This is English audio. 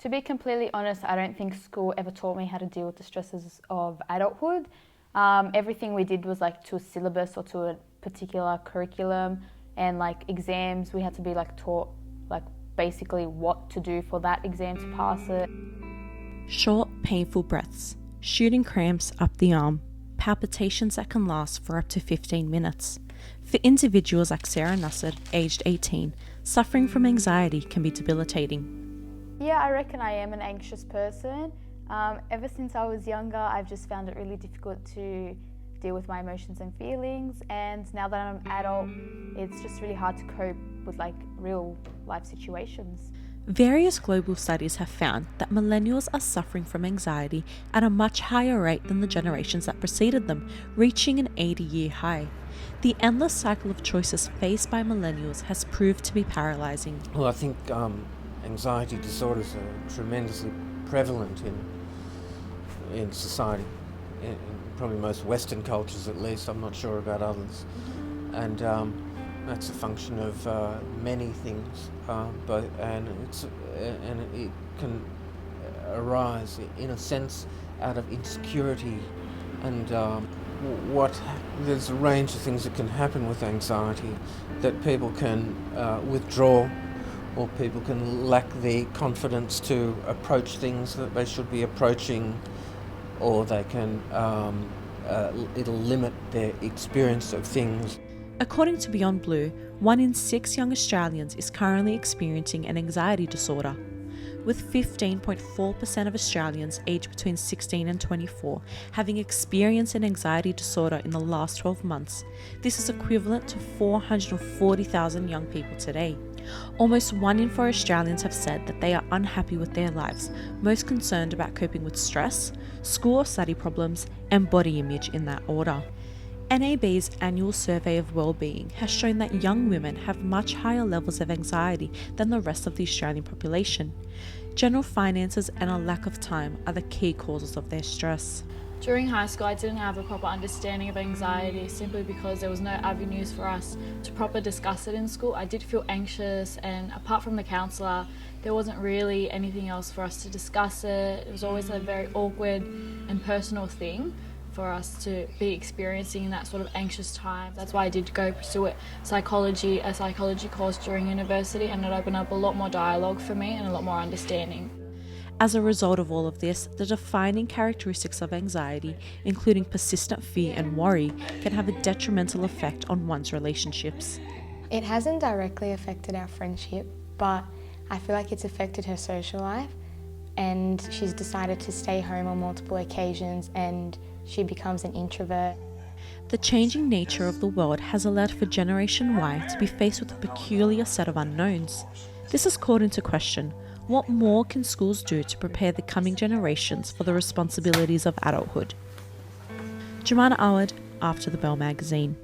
To be completely honest, I don't think school ever taught me how to deal with the stresses of adulthood. Everything we did was like to a syllabus or to a particular curriculum, and like exams, we had to be like taught like basically what to do for that exam to pass it. Short, painful breaths, shooting cramps up the arm, palpitations that can last for up to 15 minutes. For individuals like Sarah Nasser, aged 18, suffering from anxiety can be debilitating. Yeah, I reckon I am an anxious person. Ever since I was younger, I've just found it really difficult to deal with my emotions and feelings, and now that I'm an adult, it's just really hard to cope with like real life situations. Various global studies have found that millennials are suffering from anxiety at a much higher rate than the generations that preceded them, reaching an 80-year high. The endless cycle of choices faced by millennials has proved to be paralysing. Well, I think anxiety disorders are tremendously prevalent in society, in probably most Western cultures at least. I'm not sure about others. And that's a function of many things, and it can arise, in a sense, out of insecurity. And there's a range of things that can happen with anxiety, that people can withdraw, or people can lack the confidence to approach things that they should be approaching, or they can it'll limit their experience of things. According to Beyond Blue, 1 in 6 young Australians is currently experiencing an anxiety disorder, with 15.4% of Australians aged between 16 and 24 having experienced an anxiety disorder in the last 12 months. This is equivalent to 440,000 young people today. Almost 1 in 4 Australians have said that they are unhappy with their lives, most concerned about coping with stress, school or study problems, and body image in that order. NAB's annual survey of well-being has shown that young women have much higher levels of anxiety than the rest of the Australian population. General finances and a lack of time are the key causes of their stress. During high school, I didn't have a proper understanding of anxiety simply because there was no avenues for us to properly discuss it in school. I did feel anxious, and apart from the counsellor, there wasn't really anything else for us to discuss it. It was always a very awkward and personal thing for us to be experiencing in that sort of anxious time. That's why I did go pursue a psychology course during university, and it opened up a lot more dialogue for me and a lot more understanding. As a result of all of this, the defining characteristics of anxiety, including persistent fear and worry, can have a detrimental effect on one's relationships. It hasn't directly affected our friendship, but I feel like it's affected her social life, and she's decided to stay home on multiple occasions, and she becomes an introvert. The changing nature of the world has allowed for Generation Y to be faced with a peculiar set of unknowns. This has called into question, what more can schools do to prepare the coming generations for the responsibilities of adulthood? Joumana Awad, After the Bell magazine.